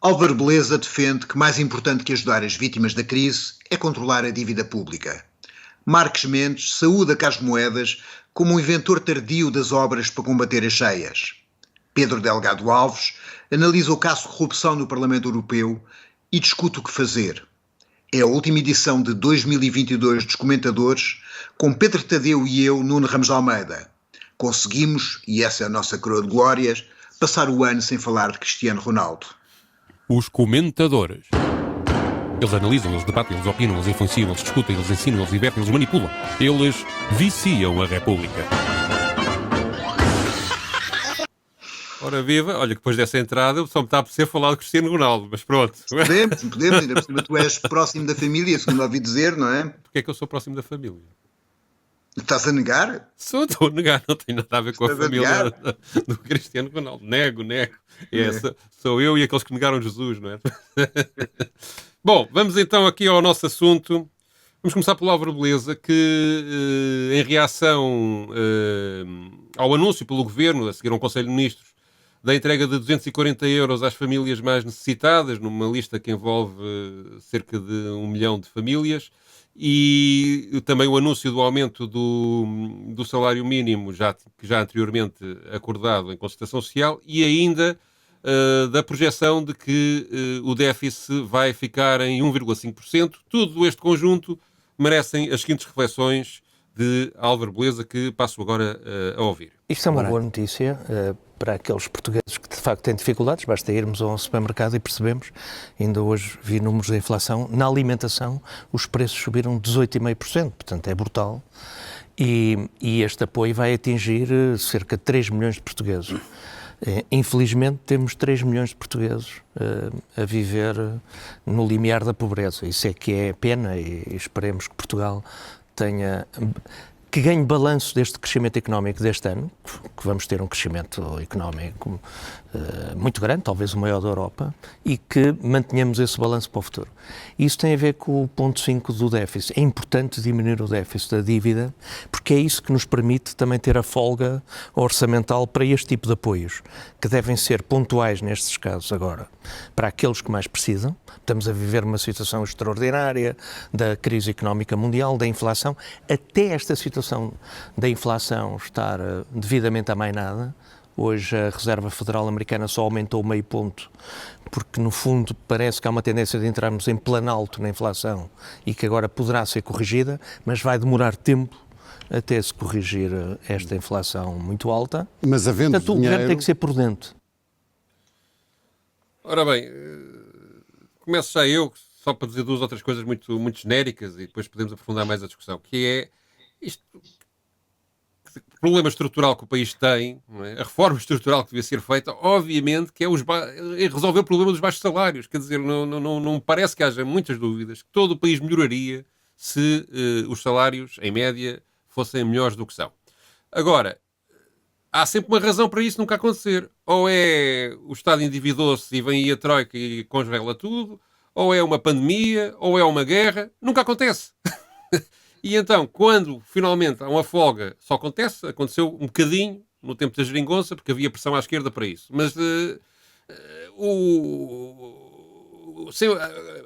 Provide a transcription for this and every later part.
Álvaro Beleza defende que mais importante que ajudar as vítimas da crise é controlar a dívida pública. Marques Mendes saúda Carlos Moedas como um inventor tardio das obras para combater as cheias. Pedro Delgado Alves analisa o caso de corrupção no Parlamento Europeu e discute o que fazer. É a última edição de 2022 dos Comentadores, com Pedro Tadeu e eu, Nuno Ramos de Almeida. Conseguimos, e essa é a nossa coroa de glórias, passar o ano sem falar de Cristiano Ronaldo. Os Comentadores. Eles analisam, eles debatem, eles opinam, eles influenciam, eles discutem, eles ensinam, eles divertem, eles manipulam. Eles viciam a República. Ora viva, olha que depois dessa entrada só me está a apetecer falar de Cristiano Ronaldo, mas pronto. Podemos, ainda por cima tu és próximo da família, segundo ouvi dizer, não é? Porquê é que eu sou próximo da família? Estás a negar? Estou a negar, não tem nada a ver com a família do Cristiano Ronaldo. Nego. Sou eu e aqueles que negaram Jesus, não é? Bom, vamos então aqui ao nosso assunto. Vamos começar pelo Álvaro Beleza, que em reação ao anúncio pelo Governo, a seguir a um Conselho de Ministros, da entrega de 240 euros às famílias mais necessitadas, numa lista que envolve cerca de 1 milhão de famílias, e também o anúncio do aumento do salário mínimo, que já anteriormente acordado em concertação social, e ainda da projeção de que o déficit vai ficar em 1,5%. Tudo este conjunto merecem as seguintes reflexões de Álvaro Beleza, que passo agora a ouvir. Isto é uma boa notícia para aqueles portugueses que de facto têm dificuldades. Basta irmos ao supermercado e percebemos, ainda hoje vi números da inflação, na alimentação os preços subiram 18,5%, portanto é brutal. E este apoio vai atingir cerca de 3 milhões de portugueses. Infelizmente temos 3 milhões de portugueses a viver no limiar da pobreza. Isso é que é pena e esperemos que Portugal que ganhe balanço deste crescimento económico deste ano, que vamos ter um crescimento económico muito grande, talvez o maior da Europa, e que mantenhamos esse balanço para o futuro. Isso tem a ver com o ponto 5 do déficit. É importante diminuir o déficit da dívida, porque é isso que nos permite também ter a folga orçamental para este tipo de apoios, que devem ser pontuais nestes casos agora, para aqueles que mais precisam. Estamos a viver uma situação extraordinária da crise económica mundial, da inflação, até esta situação da inflação estar devidamente amainada. Hoje a Reserva Federal Americana só aumentou meio ponto, porque no fundo parece que há uma tendência de entrarmos em planalto na inflação e que agora poderá ser corrigida, mas vai demorar tempo até se corrigir esta inflação muito alta. Mas havendo Portanto, o governo tem que ser prudente. Ora bem, começo já eu, só para dizer duas outras coisas muito, muito genéricas e depois podemos aprofundar mais a discussão, que é isto... O problema estrutural que o país tem, não é? A reforma estrutural que devia ser feita, obviamente que é resolver o problema dos baixos salários. Quer dizer, não parece que haja muitas dúvidas que todo o país melhoraria se os salários, em média, fossem melhores do que são. Agora, há sempre uma razão para isso nunca acontecer. Ou é o Estado endividou-se e vem aí a Troika e congela tudo, ou é uma pandemia, ou é uma guerra. Nunca acontece. E então, quando finalmente há uma folga, só aconteceu um bocadinho no tempo da geringonça, porque havia pressão à esquerda para isso. Mas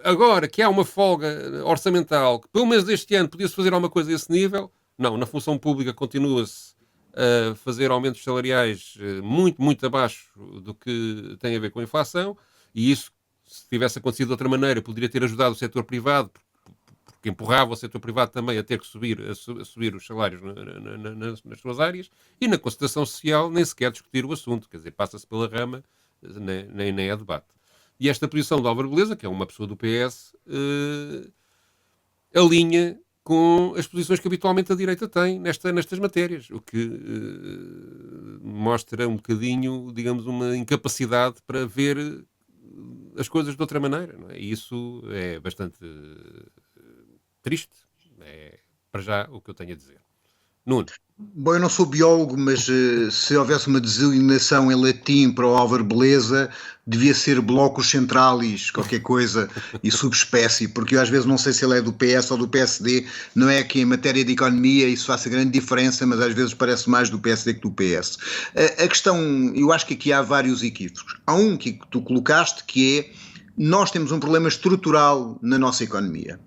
agora que há uma folga orçamental, que pelo menos este ano podia-se fazer alguma coisa a esse nível, não, na função pública continua-se a fazer aumentos salariais muito, muito abaixo do que tem a ver com a inflação, e isso, se tivesse acontecido de outra maneira, poderia ter ajudado o setor privado, que empurrava o setor privado também a ter que subir os salários nas suas áreas, e na concertação social nem sequer discutir o assunto, quer dizer, passa-se pela rama, nem é debate. E esta posição de Álvaro Beleza, que é uma pessoa do PS, alinha com as posições que habitualmente a direita tem nestas matérias, o que mostra um bocadinho, digamos, uma incapacidade para ver as coisas de outra maneira, não é? E isso é bastante triste. É, para já, o que eu tenho a dizer. Nuno. Bom, eu não sou biólogo, mas se houvesse uma designação em latim para o Álvaro Beleza, devia ser blocus centralis, qualquer coisa, e subespécie, porque eu às vezes não sei se ele é do PS ou do PSD, não é que em matéria de economia isso faça grande diferença, mas às vezes parece mais do PSD que do PS. A questão, eu acho que aqui há vários equívocos. Há um que tu colocaste, que é, nós temos um problema estrutural na nossa economia.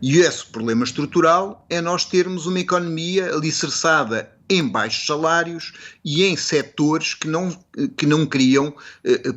E esse problema estrutural é nós termos uma economia alicerçada em baixos salários e em setores que não criam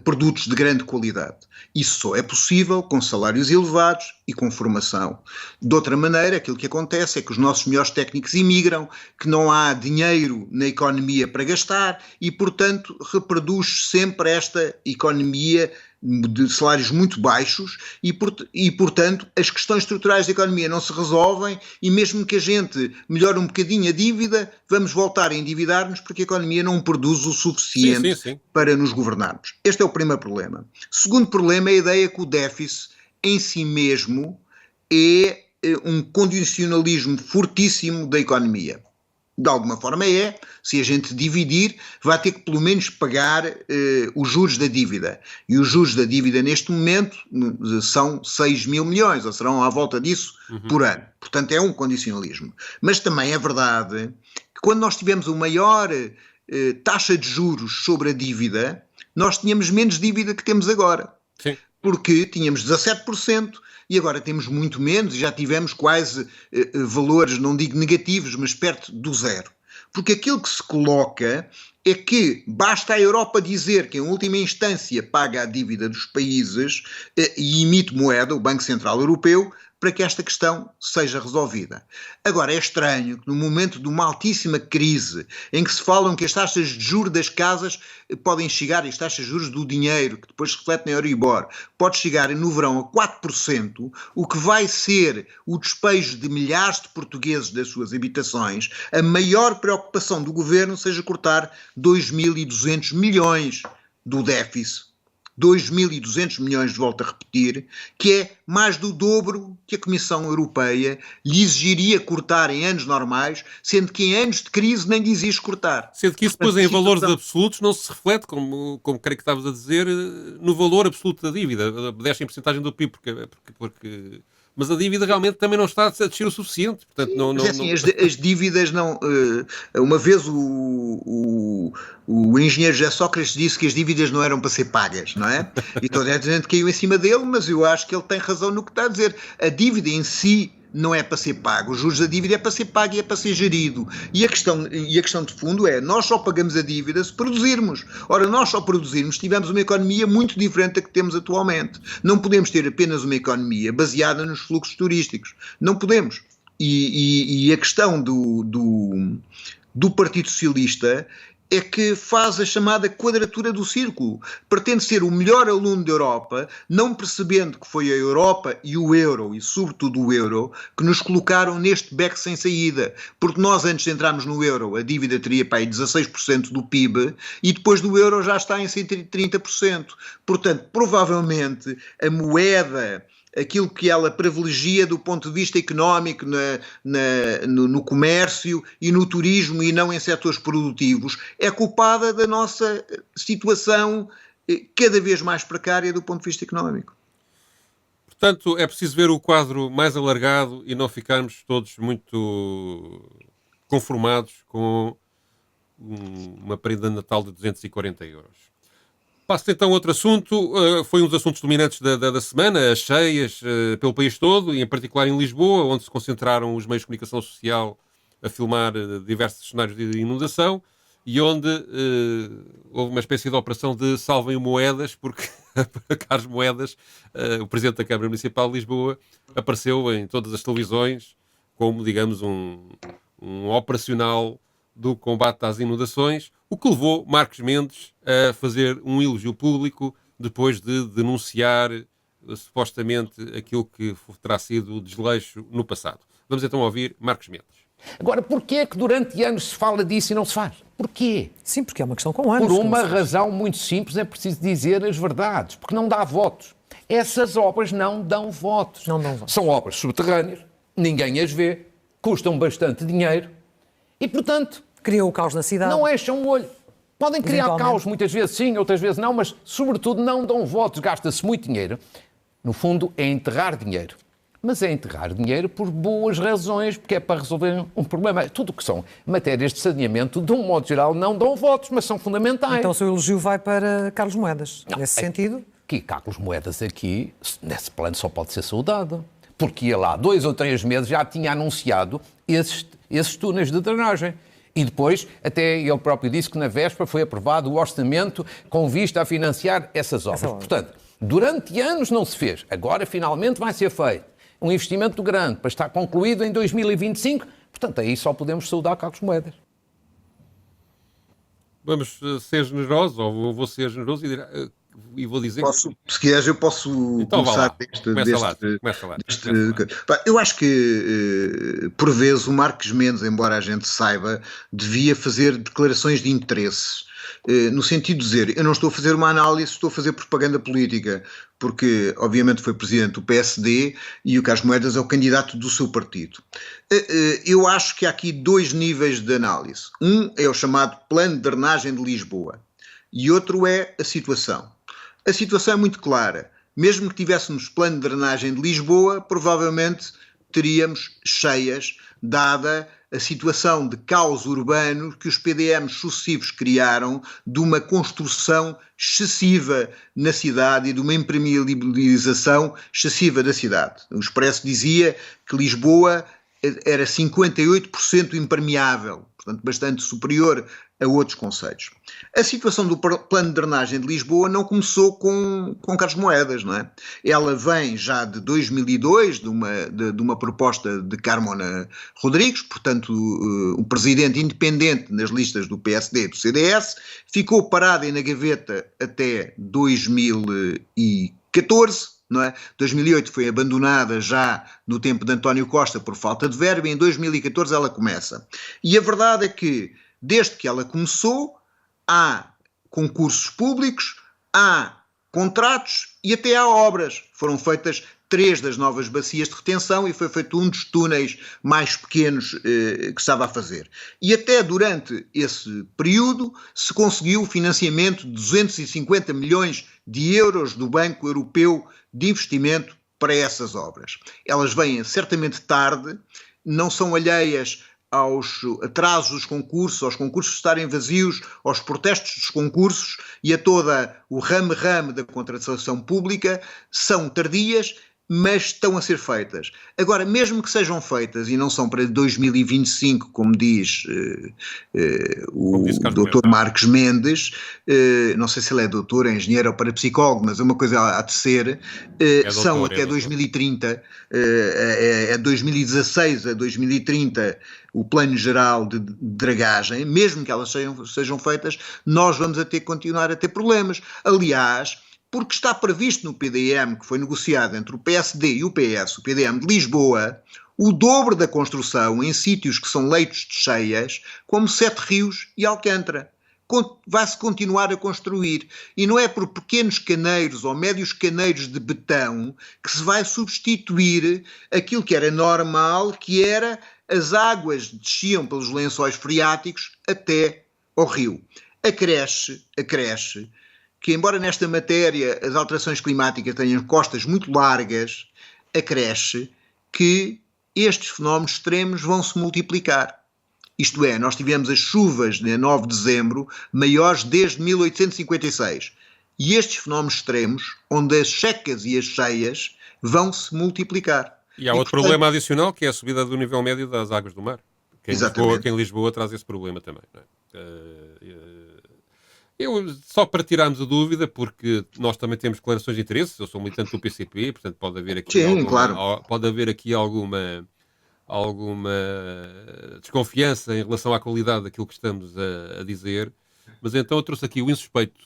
produtos de grande qualidade. Isso só é possível com salários elevados e com formação. De outra maneira, aquilo que acontece é que os nossos melhores técnicos imigram, que não há dinheiro na economia para gastar e, portanto, reproduz sempre esta economia de salários muito baixos e, portanto, as questões estruturais da economia não se resolvem e mesmo que a gente melhore um bocadinho a dívida, vamos voltar a endividar-nos porque a economia não produz o suficiente para nos governarmos. Este é o primeiro problema. O segundo problema é a ideia que o déficit em si mesmo é um condicionalismo fortíssimo da economia. De alguma forma se a gente dividir, vai ter que pelo menos pagar os juros da dívida. E os juros da dívida neste momento são 6 mil milhões, ou serão à volta disso por ano. Portanto, é um condicionalismo. Mas também é verdade que quando nós tivemos a maior taxa de juros sobre a dívida, nós tínhamos menos dívida que temos agora. Sim. Porque tínhamos 17%, e agora temos muito menos e já tivemos quase valores, não digo negativos, mas perto do zero. Porque aquilo que se coloca é que basta a Europa dizer que em última instância paga a dívida dos países e emite moeda, o Banco Central Europeu, para que esta questão seja resolvida. Agora, é estranho que no momento de uma altíssima crise, em que se falam que as taxas de juros das casas podem chegar, as taxas de juros do dinheiro, que depois se reflete na Euribor, pode chegar no verão a 4%, o que vai ser o despejo de milhares de portugueses das suas habitações, a maior preocupação do governo seja cortar 2.200 milhões do déficit. 2.200 milhões, de volta a repetir, que é mais do dobro que a Comissão Europeia lhe exigiria cortar em anos normais, sendo que em anos de crise nem dizias cortar. Sendo que isso depois em valores absolutos não se reflete, como creio que estavas a dizer, no valor absoluto da dívida, desce em porcentagem do PIB, porque mas a dívida realmente também não está a descer o suficiente. Portanto, As dívidas não... uma vez o engenheiro José Sócrates disse que as dívidas não eram para ser pagas, não é? E toda a gente caiu em cima dele, mas eu acho que ele tem razão no que está a dizer. A dívida em si não é para ser pago, os juros da dívida é para ser pago e é para ser gerido. E a questão de fundo é, nós só pagamos a dívida se produzirmos. Ora, nós só produzirmos se tivermos uma economia muito diferente da que temos atualmente. Não podemos ter apenas uma economia baseada nos fluxos turísticos. Não podemos. E a questão do Partido Socialista é que faz a chamada quadratura do círculo. Pretende ser o melhor aluno da Europa, não percebendo que foi a Europa e o euro, e sobretudo o euro, que nos colocaram neste beco sem saída. Porque nós, antes de entrarmos no euro, a dívida teria para aí 16% do PIB, e depois do euro já está em 130%. Portanto, provavelmente, a moeda... aquilo que ela privilegia do ponto de vista económico no comércio e no turismo e não em setores produtivos, é culpada da nossa situação cada vez mais precária do ponto de vista económico. Portanto, é preciso ver o quadro mais alargado e não ficarmos todos muito conformados com uma prenda de Natal de 240 euros. Passo então a outro assunto, foi um dos assuntos dominantes da semana, as cheias pelo país todo, e em particular em Lisboa, onde se concentraram os meios de comunicação social a filmar diversos cenários de inundação, e onde houve uma espécie de operação de salvem moedas, porque, caros moedas, o Presidente da Câmara Municipal de Lisboa apareceu em todas as televisões como, digamos, um operacional do combate às inundações, o que levou Marcos Mendes a fazer um elogio público depois de denunciar supostamente aquilo que terá sido o desleixo no passado. Vamos então ouvir Marcos Mendes. Agora, porquê é que durante anos se fala disso e não se faz? Porquê? Sim, porque é uma questão com anos. Por uma razão muito simples, é preciso dizer as verdades, porque não dá votos. Essas obras não dão votos. Não dão votos. São obras subterrâneas, ninguém as vê, custam bastante dinheiro e, portanto, Criou o caos na cidade. Não enchem o olho. Podem criar caos, muitas vezes sim, outras vezes não, mas sobretudo não dão votos. Gasta-se muito dinheiro. No fundo, é enterrar dinheiro. Mas é enterrar dinheiro por boas razões, porque é para resolver um problema. Tudo o que são matérias de saneamento, de um modo geral, não dão votos, mas são fundamentais. Então o seu elogio vai para Carlos Moedas, nesse sentido? Que Carlos Moedas aqui, nesse plano, só pode ser saudado. Porque ele há 2 ou 3 meses já tinha anunciado esses túneis de drenagem. E depois, até ele próprio disse que na véspera foi aprovado o orçamento com vista a financiar essas obras. Portanto, durante anos não se fez. Agora, finalmente, vai ser feito. Um investimento grande para estar concluído em 2025. Portanto, aí só podemos saudar Carlos Moedas. Vamos ser generosos, ou vou ser generoso e vou dizer se quiseres, eu posso então, começar Começa lá. Eu acho que, por vezes, o Marques Mendes, embora a gente saiba, devia fazer declarações de interesses. No sentido de dizer, eu não estou a fazer uma análise, estou a fazer propaganda política, porque obviamente foi presidente do PSD e o Carlos Moedas é o candidato do seu partido. Eu acho que há aqui 2 níveis de análise. Um é o chamado Plano de Drenagem de Lisboa e outro é a situação. A situação é muito clara. Mesmo que tivéssemos plano de drenagem de Lisboa, provavelmente teríamos cheias, dada a situação de caos urbano que os PDMs sucessivos criaram, de uma construção excessiva na cidade e de uma impermeabilização excessiva da cidade. O Expresso dizia que Lisboa era 58% impermeável, portanto bastante superior a outros concelhos. A situação do plano de drenagem de Lisboa não começou com Carlos Moedas, não é? Ela vem já de 2002, de uma proposta de Carmona Rodrigues, portanto um presidente independente nas listas do PSD e do CDS, ficou parada e na gaveta até 2014, não é? 2008 foi abandonada já no tempo de António Costa por falta de verba e em 2014 ela começa. E a verdade é que desde que ela começou, há concursos públicos, há contratos e até há obras. Foram feitas 3 das novas bacias de retenção e foi feito um dos túneis mais pequenos que estava a fazer. E até durante esse período se conseguiu o financiamento de 250 milhões de euros do Banco Europeu de Investimento para essas obras. Elas vêm certamente tarde, não são alheias aos atrasos dos concursos, aos concursos estarem vazios, aos protestos dos concursos e a toda o rame-rame da contratação pública, são tardias, mas estão a ser feitas. Agora, mesmo que sejam feitas e não são para 2025, como diz o Dr. Marques Mendes, não sei se ele é doutor, é engenheiro ou parapsicólogo, mas é uma coisa há de ser, são até 2030, é 2016 a 2030 o plano geral de dragagem, mesmo que elas sejam feitas, nós vamos continuar a ter problemas. Aliás, porque está previsto no PDM, que foi negociado entre o PSD e o PS, o PDM de Lisboa, o dobro da construção em sítios que são leitos de cheias, como Sete Rios e Alcântara. Vai-se continuar a construir. E não é por pequenos caneiros ou médios caneiros de betão que se vai substituir aquilo que era normal, que era as águas desciam pelos lençóis freáticos até ao rio. Acresce que, embora nesta matéria as alterações climáticas tenham costas muito largas, acresce que estes fenómenos extremos vão se multiplicar. Isto é, nós tivemos as chuvas de 9 de dezembro maiores desde 1856. E estes fenómenos extremos, onde as secas e as cheias vão se multiplicar. E há outro problema adicional, que é a subida do nível médio das águas do mar. Que em Lisboa traz esse problema também. Não é? Eu, só para tirarmos a dúvida, porque nós também temos declarações de interesse, eu sou militante do PCP, portanto pode haver aqui, pode haver aqui alguma desconfiança em relação à qualidade daquilo que estamos a dizer, mas então eu trouxe aqui o insuspeito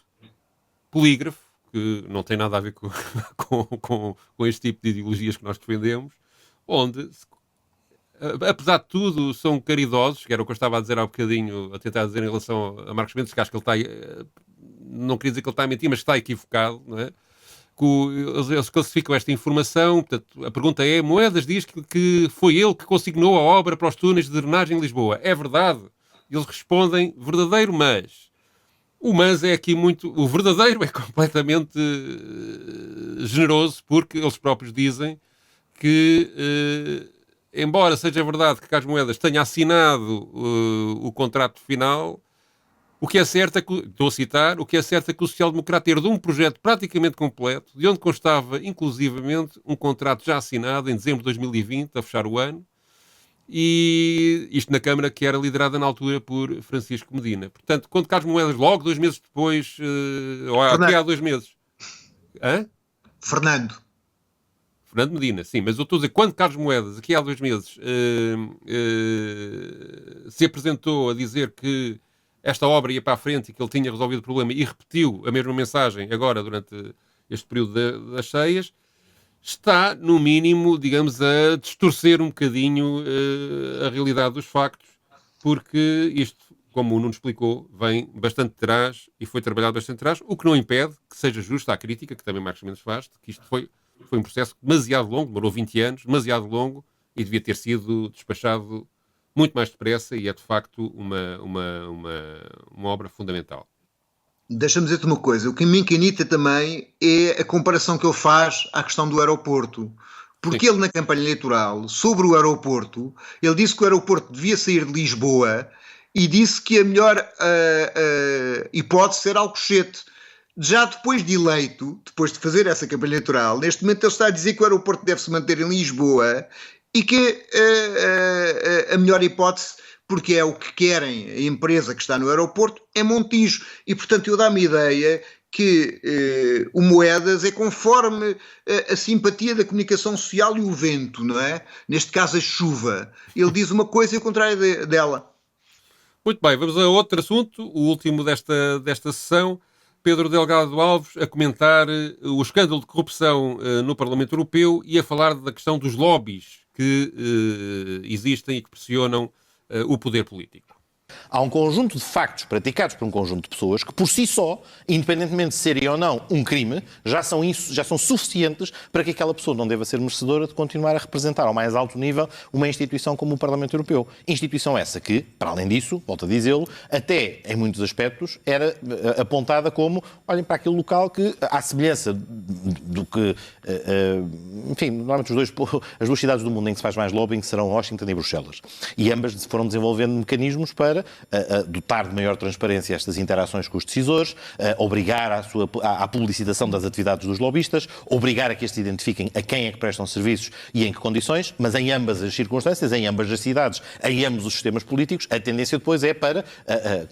polígrafo, que não tem nada a ver com este tipo de ideologias que nós defendemos, onde, apesar de tudo, são caridosos, que era o que eu estava a dizer há um bocadinho, a tentar dizer em relação a Marcos Mendes, que acho que ele está, não queria dizer que ele está a mentir, mas está equivocado, não é? Eles classificam esta informação, portanto, a pergunta é, Moedas diz que foi ele que consignou a obra para os túneis de drenagem em Lisboa. É verdade? eles respondem verdadeiro, mas. O mas é aqui muito... O verdadeiro é completamente generoso, porque eles próprios dizem que, embora seja verdade que Carlos Moedas tenha assinado o contrato final, o que é certo é que, estou a citar, o que é certo é que o social-democrata herdou um projeto praticamente completo, de onde constava, inclusivamente, um contrato já assinado em dezembro de 2020, a fechar o ano, e isto na Câmara que era liderada na altura por Francisco Medina. Portanto, quando Carlos Moedas, logo 2 meses depois, ou aqui há 2 meses... Hã? Fernando Medina, sim, mas eu estou a dizer, quando Carlos Moedas, aqui há 2 meses, se apresentou a dizer que esta obra ia para a frente e que ele tinha resolvido o problema e repetiu a mesma mensagem agora durante este período das cheias, está, no mínimo, digamos, a distorcer um bocadinho a realidade dos factos, porque isto, como o Nuno explicou, vem bastante de trás e foi trabalhado bastante de trás, o que não impede que seja justa a crítica, que também Marcos Mendes faz, de que isto foi um processo demasiado longo, demorou 20 anos, demasiado longo, e devia ter sido despachado muito mais depressa, e é de facto uma obra fundamental. Deixa-me dizer-te uma coisa, o que me inquieta também é a comparação que ele faz à questão do aeroporto. Porque ele, na campanha eleitoral, sobre o aeroporto, ele disse que o aeroporto devia sair de Lisboa e disse que a melhor hipótese era Alcochete. Já depois de eleito, depois de fazer essa campanha eleitoral, neste momento ele está a dizer que o aeroporto deve se manter em Lisboa e que a melhor hipótese, porque é o que querem a empresa que está no aeroporto, é Montijo. E, portanto, eu dá-me a ideia que o Moedas é conforme a simpatia da comunicação social e o vento, não é? Neste caso, a chuva. Ele diz uma coisa e o contrário dela. Muito bem, vamos a outro assunto, o último desta sessão. Pedro Delgado Alves a comentar o escândalo de corrupção no Parlamento Europeu e a falar da questão dos lobbies que existem e que pressionam o poder político. Há um conjunto de factos praticados por um conjunto de pessoas que, por si só, independentemente de serem ou não um crime, já são suficientes para que aquela pessoa não deva ser merecedora de continuar a representar ao mais alto nível uma instituição como o Parlamento Europeu. Instituição essa que, para além disso, volto a dizê-lo, até em muitos aspectos era apontada como, olhem para aquele local que, à semelhança do que, enfim, normalmente as duas cidades do mundo em que se faz mais lobbying serão Washington e Bruxelas. E ambas foram desenvolvendo mecanismos para dotar de maior transparência estas interações com os decisores, obrigar à publicitação das atividades dos lobistas, obrigar a que estes identifiquem a quem é que prestam serviços e em que condições, mas em ambas as circunstâncias, em ambas as cidades, em ambos os sistemas políticos, a tendência depois é para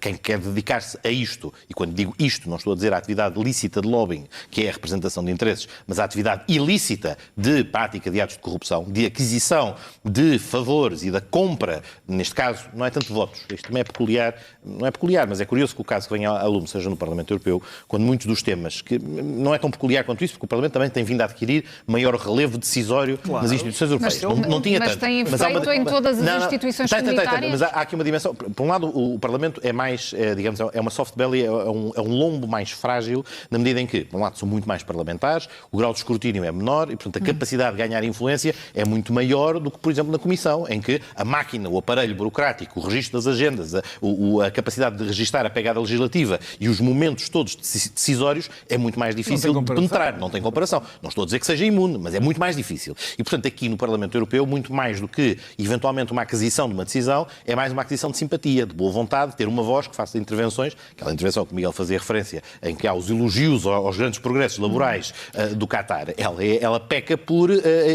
quem quer dedicar-se a isto, e quando digo isto não estou a dizer a atividade lícita de lobbying, que é a representação de interesses, mas a atividade ilícita de prática de atos de corrupção, de aquisição de favores e da compra, neste caso, não é tanto votos, isto também é peculiar, não é peculiar, mas é curioso que o caso que venha a lume seja no Parlamento Europeu, quando muitos dos temas, que não é tão peculiar quanto isso, porque o Parlamento também tem vindo a adquirir maior relevo decisório nas instituições europeias. Não tinha tanto. Mas tem efeito em todas as instituições comunitárias? Mas há aqui uma dimensão. Por um lado, o Parlamento é mais, digamos, é uma soft belly, é um lombo mais frágil, na medida em que, por um lado, são muito mais parlamentares, o grau de escrutínio é menor e, portanto, a capacidade de ganhar influência é muito maior do que, por exemplo, na Comissão, em que a máquina, o aparelho burocrático, o registro das agendas, a capacidade de registar a pegada legislativa e os momentos todos decisórios é muito mais difícil de penetrar. Não tem comparação. Não estou a dizer que seja imune, mas é muito mais difícil. E, portanto, aqui no Parlamento Europeu, muito mais do que, eventualmente, uma aquisição de uma decisão, é mais uma aquisição de simpatia, de boa vontade, de ter uma voz que faça intervenções, aquela intervenção que o Miguel fazia referência, em que há os elogios aos grandes progressos laborais do Qatar. Ela peca por,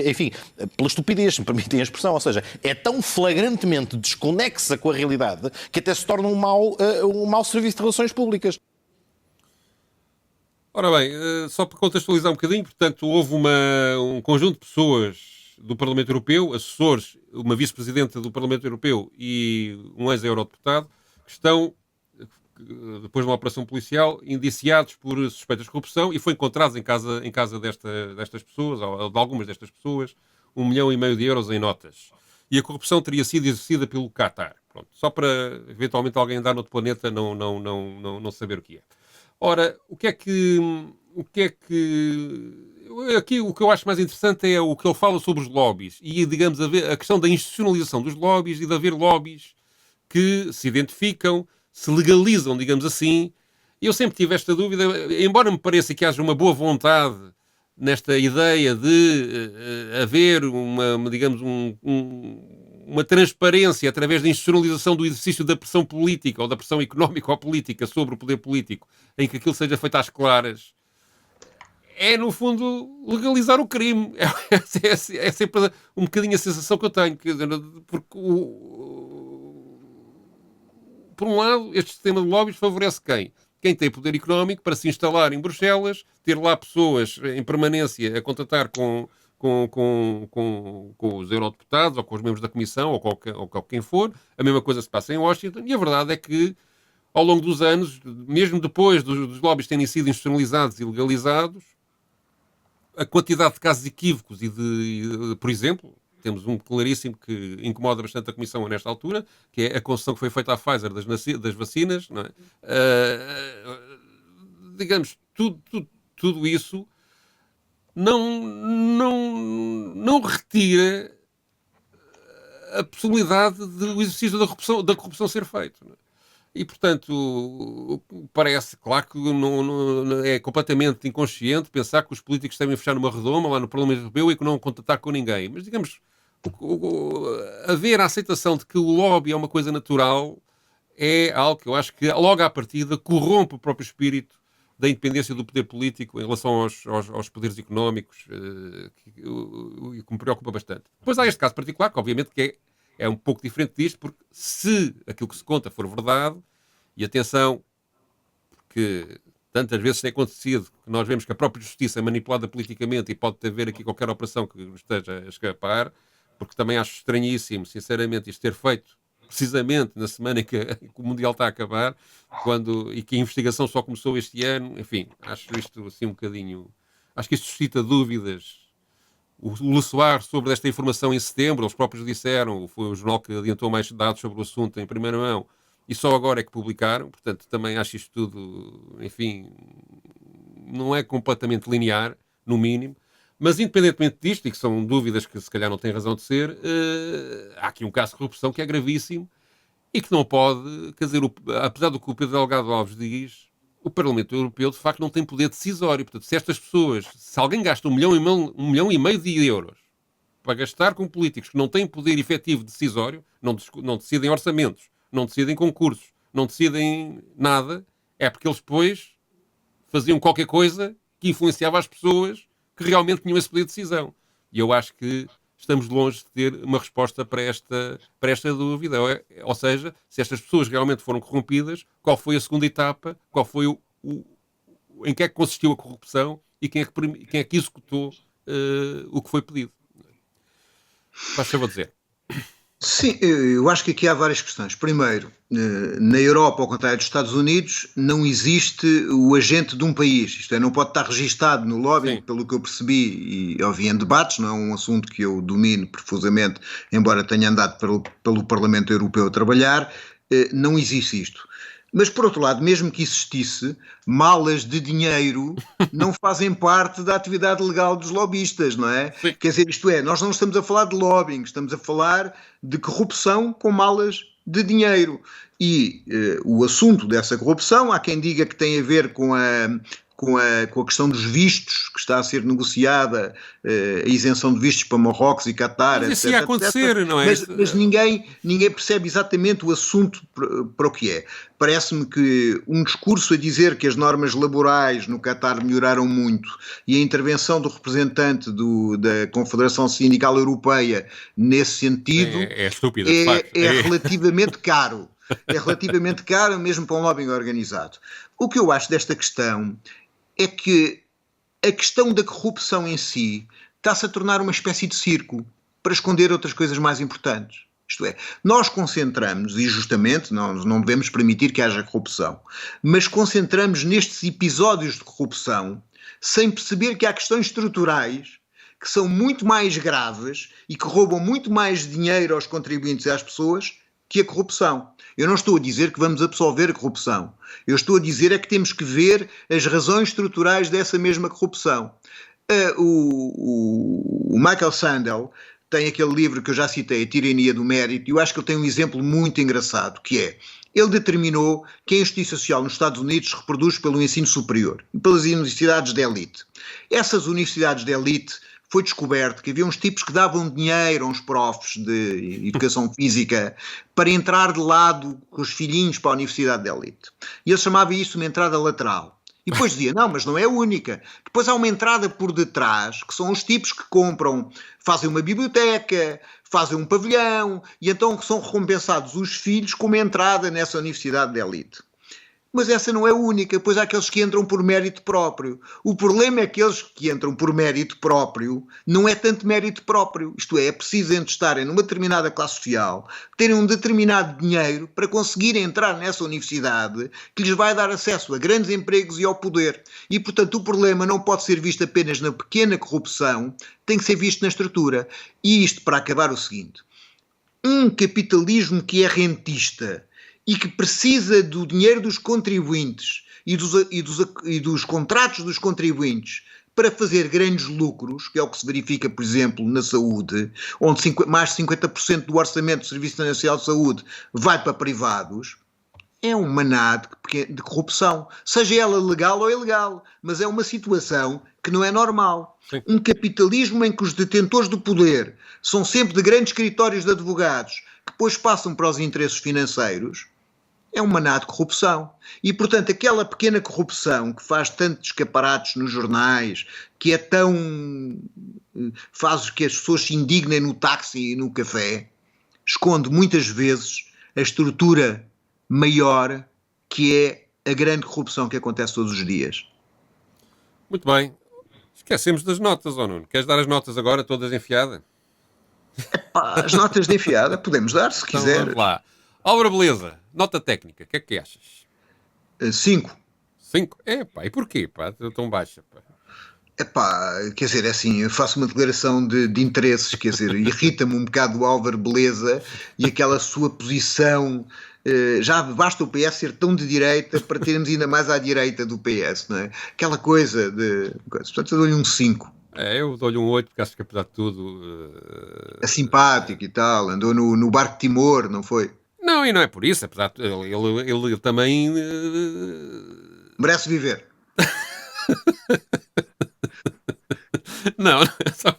enfim, pela estupidez, se me permitem a expressão, ou seja, é tão flagrantemente desconexa com a realidade que até se torna um mau serviço de relações públicas. Ora bem, só para contextualizar um bocadinho, portanto, houve um conjunto de pessoas do Parlamento Europeu, assessores, uma vice-presidenta do Parlamento Europeu e um ex-eurodeputado, que estão, depois de uma operação policial, indiciados por suspeitas de corrupção e foi encontrados em casa destas pessoas, ou de algumas destas pessoas, 1,5 milhão de euros em notas. E a corrupção teria sido exercida pelo Qatar. Pronto, só para, eventualmente, alguém andar noutro planeta não saber o que é. Ora, aqui o que eu acho mais interessante é o que ele fala sobre os lobbies e, digamos, a questão da institucionalização dos lobbies e de haver lobbies que se identificam, se legalizam, digamos assim. Eu sempre tive esta dúvida, embora me pareça que haja uma boa vontade nesta ideia de haver uma transparência através da institucionalização do exercício da pressão política ou da pressão económica ou política sobre o poder político, em que aquilo seja feito às claras, é, no fundo, legalizar o crime. É sempre um bocadinho a sensação que eu tenho. Porque, por um lado, este sistema de lobbies favorece quem? Quem tem poder económico para se instalar em Bruxelas, ter lá pessoas em permanência a contatar com os eurodeputados ou com os membros da Comissão ou com quem for. A mesma coisa se passa em Washington. E a verdade é que, ao longo dos anos, mesmo depois dos lobbies terem sido institucionalizados e legalizados, a quantidade de casos equívocos por exemplo, temos um claríssimo que incomoda bastante a Comissão nesta altura, que é a concessão que foi feita à Pfizer das vacinas, não é? Digamos, tudo isso não retira a possibilidade do exercício da corrupção ser feito. Não é? E, portanto, parece, claro que não é completamente inconsciente pensar que os políticos devem fechar numa redoma lá no Parlamento Europeu e que não contatar com ninguém. Mas, digamos, haver a aceitação de que o lobby é uma coisa natural é algo que eu acho que, logo à partida, corrompe o próprio espírito da independência do poder político em relação aos poderes económicos, que me preocupa bastante. Depois há este caso particular, que obviamente que é um pouco diferente disto, porque se aquilo que se conta for verdade, e atenção, porque tantas vezes tem acontecido que nós vemos que a própria justiça é manipulada politicamente e pode haver aqui qualquer operação que esteja a escapar, porque também acho estranhíssimo, sinceramente, isto ter feito precisamente na semana em que o Mundial está a acabar, e que a investigação só começou este ano. Enfim, acho isto assim um bocadinho... Acho que isto suscita dúvidas. O Le Soir, sobre esta informação em setembro, eles próprios disseram, foi o jornal que adiantou mais dados sobre o assunto em primeira mão, e só agora é que publicaram. Portanto, também acho isto tudo, enfim, não é completamente linear, no mínimo. Mas, independentemente disto, e que são dúvidas que se calhar não têm razão de ser, há aqui um caso de corrupção que é gravíssimo e que não pode, quer dizer, apesar do que o Pedro Delgado Alves diz, o Parlamento Europeu, de facto, não tem poder decisório. Portanto, se estas pessoas, se alguém gasta 1,5 milhão de euros para gastar com políticos que não têm poder efetivo decisório, não decidem orçamentos, não decidem concursos, não decidem nada, é porque eles depois faziam qualquer coisa que influenciava as pessoas que realmente tinham esse poder de decisão. E eu acho que estamos longe de ter uma resposta para esta dúvida. Ou seja, se estas pessoas realmente foram corrompidas, qual foi a segunda etapa, qual foi em que é que consistiu a corrupção e quem é que executou o que foi pedido. Faz favor dizer. Sim, eu acho que aqui há várias questões. Primeiro, na Europa, ao contrário dos Estados Unidos, não existe o agente de um país. Isto é, não pode estar registado no lobby, Sim. pelo que eu percebi e ouvi em debates, não é um assunto que eu domino profusamente, embora tenha andado pelo Parlamento Europeu a trabalhar, não existe isto. Mas, por outro lado, mesmo que existisse, malas de dinheiro não fazem parte da atividade legal dos lobistas, não é? Sim. Quer dizer, isto é, nós não estamos a falar de lobbying, estamos a falar de corrupção com malas de dinheiro. E o assunto dessa corrupção, há quem diga que tem a ver com a questão dos vistos, que está a ser negociada, a isenção de vistos para Marrocos e Qatar, Mas etc. isso ia acontecer, etc. não é? Mas ninguém percebe exatamente o assunto para o que é. Parece-me que um discurso a dizer que as normas laborais no Qatar melhoraram muito e a intervenção do representante da Confederação Sindical Europeia nesse sentido É estúpido, de facto. é relativamente caro. É relativamente caro mesmo para um lobbying organizado. O que eu acho desta questão é que a questão da corrupção em si está-se a tornar uma espécie de circo para esconder outras coisas mais importantes. Isto é, nós concentramos, e justamente nós não devemos permitir que haja corrupção, mas concentramos nestes episódios de corrupção sem perceber que há questões estruturais que são muito mais graves e que roubam muito mais dinheiro aos contribuintes e às pessoas que a corrupção. Eu não estou a dizer que vamos absolver a corrupção. Eu estou a dizer é que temos que ver as razões estruturais dessa mesma corrupção. O Michael Sandel tem aquele livro que eu já citei, A Tirania do Mérito, e eu acho que ele tem um exemplo muito engraçado, que é, ele determinou que a injustiça social nos Estados Unidos se reproduz pelo ensino superior e pelas universidades de elite. Essas universidades de elite, foi descoberto que havia uns tipos que davam dinheiro a uns profs de educação física para entrar de lado com os filhinhos para a universidade de elite. E eles chamavam isso uma entrada lateral. E depois dizia, não, mas não é a única. Depois há uma entrada por detrás, que são os tipos que compram, fazem uma biblioteca, fazem um pavilhão, e então são recompensados os filhos com uma entrada nessa universidade de elite. Mas essa não é a única, pois há aqueles que entram por mérito próprio. O problema é que aqueles que entram por mérito próprio não é tanto mérito próprio. Isto é preciso estarem numa determinada classe social, terem um determinado dinheiro para conseguirem entrar nessa universidade que lhes vai dar acesso a grandes empregos e ao poder. E, portanto, o problema não pode ser visto apenas na pequena corrupção, tem que ser visto na estrutura. E isto para acabar o seguinte. Um capitalismo que é rentista e que precisa do dinheiro dos contribuintes e dos contratos dos contribuintes para fazer grandes lucros, que é o que se verifica, por exemplo, na saúde, onde mais de 50% do orçamento do Serviço Nacional de Saúde vai para privados, é um maná de corrupção, seja ela legal ou ilegal, mas é uma situação que não é normal. Sim. Um capitalismo em que os detentores do poder são sempre de grandes escritórios de advogados que depois passam para os interesses financeiros, é um maná de corrupção. E, portanto, aquela pequena corrupção que faz tantos escaparates nos jornais, que é faz que as pessoas se indignem no táxi e no café, esconde muitas vezes a estrutura maior que é a grande corrupção que acontece todos os dias. Muito bem. Esquecemos das notas, ou não? Queres dar as notas agora, todas enfiadas? As notas de enfiada podemos dar, se quiser. Então, vamos lá. Álvaro Beleza, nota técnica, o que é que achas? 5. 5? Pá, e porquê, pá, tão baixa, pá? Quer dizer, é assim, eu faço uma declaração de interesses, quer dizer, irrita-me um bocado o Álvaro Beleza e aquela sua posição, já basta o PS ser tão de direita para termos ainda mais à direita do PS, não é? Aquela coisa de... Portanto, eu dou-lhe um 5. Eu dou-lhe um 8, porque acho que apesar de tudo... É simpático e tal, andou no barco de Timor, não foi? Não, e não é por isso, apesar de ele também... Merece viver. Não, só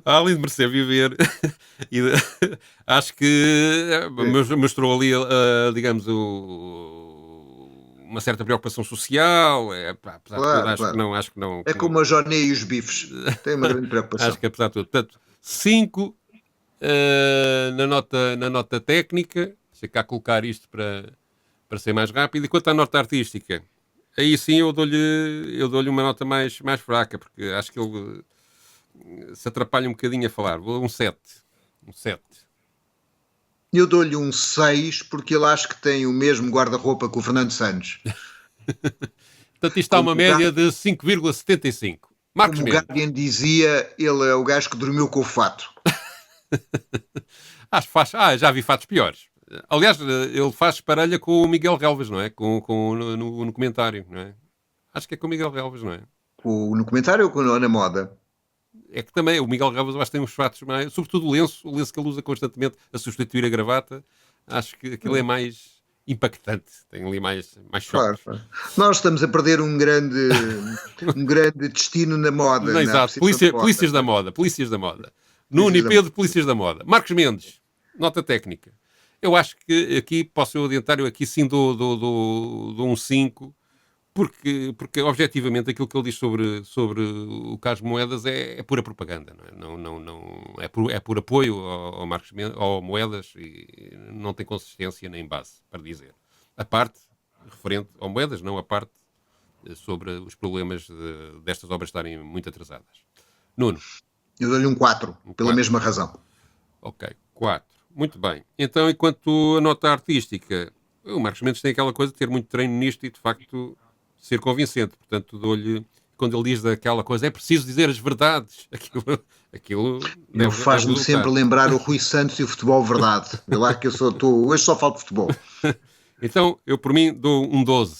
além de merecer viver, acho que mostrou ali, digamos, uma certa preocupação social. Apesar de tudo, acho que não. É como a Joné e os bifes. Tem uma grande preocupação. Acho que apesar de tudo. Portanto, 5 na nota técnica. Deixa cá colocar isto para ser mais rápido. E quanto à nota artística, aí sim eu dou-lhe uma nota mais fraca, porque acho que ele se atrapalha um bocadinho a falar. Vou um 7. Um 7. Eu dou-lhe um 6, porque ele acho que tem o mesmo guarda-roupa que o Fernando Santos. Portanto, isto está uma média de 5,75. Marcos Como o Guardian dizia, ele é o gajo que dormiu com o fato. Já vi fatos piores. Aliás, ele faz parelha com o Miguel Relvas, não é? No comentário, não é? Acho que é com o Miguel Relvas, não é? No comentário ou na moda? É que também o Miguel Relvas acho que tem uns fatos mais... Sobretudo o lenço que ele usa constantemente a substituir a gravata. Acho que aquilo é mais impactante. Tem ali mais choques. Claro. Nós estamos a perder um grande destino na moda. Não, exato. Polícias da moda. Nuno e Pedro, Polícias da moda. Marcos Mendes, nota técnica. Eu acho que aqui, posso eu adiantar, eu aqui sim dou um 5, porque objetivamente aquilo que ele diz sobre o Carlos Moedas é pura propaganda, não é por apoio ao Marcos Mendes, ao Moedas, e não tem consistência nem base para dizer. A parte referente ao Moedas, não a parte sobre os problemas destas obras estarem muito atrasadas. Nuno. Eu dou-lhe um 4, pela mesma razão. Ok, 4. Muito bem. Então, enquanto a nota artística, o Marcos Mendes tem aquela coisa de ter muito treino nisto e, de facto, ser convincente. Portanto, dou-lhe, quando ele diz aquela coisa, é preciso dizer as verdades. Aquilo faz-me sempre lembrar o Rui Santos e o futebol verdade. Eu lá que hoje só falo de futebol. Então, eu por mim dou um 12.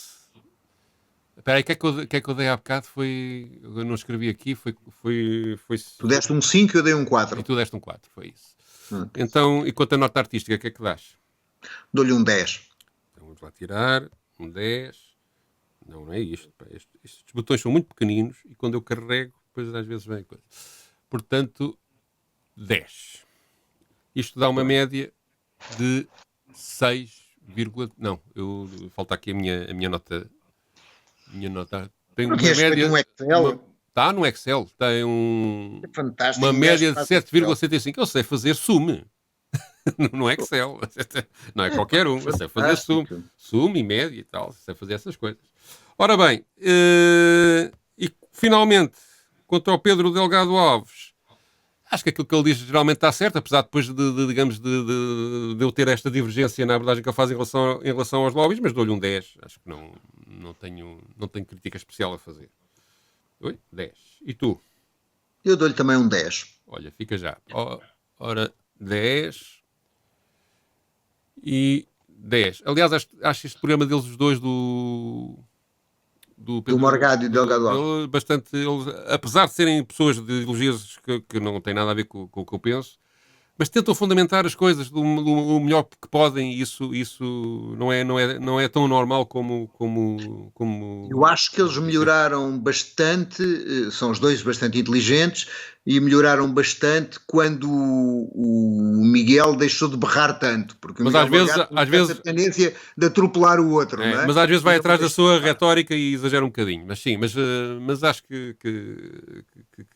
Espera aí, o que é que eu dei há bocado? Eu não escrevi aqui, foi... Tu deste um 5 e eu dei um E 4. tu deste um 4, foi isso. Então, e quanto à nota artística, o que é que dás? Dou-lhe um 10. Então vamos lá tirar, um 10. Não é isto. Pá. Estes botões são muito pequeninos e quando eu carrego, depois às vezes vem coisa. Portanto, 10. Isto dá uma média de 6, não, falta aqui a minha nota. Tem uma média. Um Excel. Está no Excel, tem É fantástico. uma média de Excel. 7,75. Eu sei fazer sum no Excel. Não é qualquer um. Eu sei fazer sum e média e tal. Sei fazer essas coisas. Ora bem, e finalmente, quanto ao Pedro Delgado Alves, acho que aquilo que ele diz geralmente está certo, apesar depois de eu ter esta divergência na abordagem que ele faz em relação aos lobbies, mas dou-lhe um 10. Acho que não tenho crítica especial a fazer. Oi? 10. E tu? Eu dou-lhe também um 10. Olha, fica já. Ora, 10 e 10. Aliás, acho este programa deles, os dois, do Morgado e do Delgado Alves. Bastante, apesar de serem pessoas de ideologias que não têm nada a ver com o que eu penso, mas tentam fundamentar as coisas do melhor que podem, e isso não é tão normal como... Eu acho que eles melhoraram bastante, são os dois bastante inteligentes, e melhoraram bastante quando o Miguel deixou de berrar tanto, porque o Mas Miguel às vezes a tendência de atropelar o outro, não é? Mas às vezes vai atrás da sua retórica e exagera um bocadinho, mas sim, mas acho que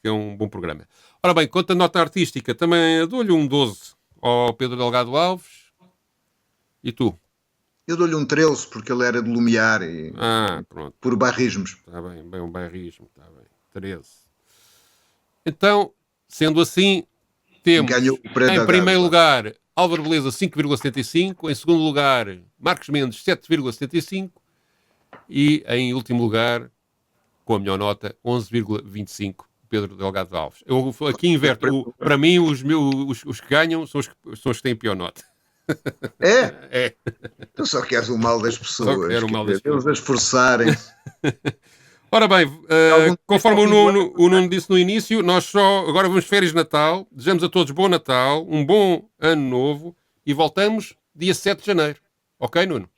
é um bom programa. Ora bem, quanto à nota artística, também dou-lhe um 12 ao Pedro Delgado Alves. E tu? Eu dou-lhe um 13 porque ele era de Lumiar e pronto. por bairrismos. Está bem um bairrismo, está bem. 13. Então, sendo assim, temos em primeiro lugar Álvaro Beleza 5,75, em segundo lugar Marcos Mendes 7,75 e em último lugar, com a melhor nota, 11,25 Pedro Delgado Alves. Eu aqui inverto. Para mim, os que ganham são os que têm pior nota. É? Tu só queres o mal das pessoas. Só quero o mal das pessoas. Eles a esforçarem-se. Ora bem, conforme o Nuno disse no início, nós agora vamos de férias de Natal, desejamos a todos bom Natal, um bom ano novo e voltamos dia 7 de janeiro. Ok, Nuno?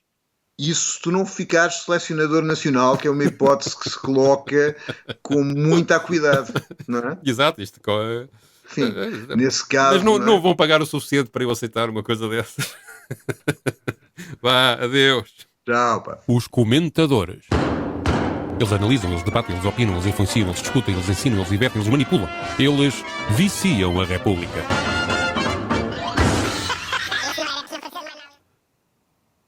Isso se tu não ficares selecionador nacional, que é uma hipótese que se coloca com muito cuidado, não é? Exato, isto Sim, nesse caso... Mas não vão pagar o suficiente para eu aceitar uma coisa dessas. Vá, adeus. Tchau, pá. Os comentadores. Eles analisam, eles debatem, eles opinam, eles influenciam, eles discutem, eles ensinam, eles divertem, eles manipulam. Eles viciam a República.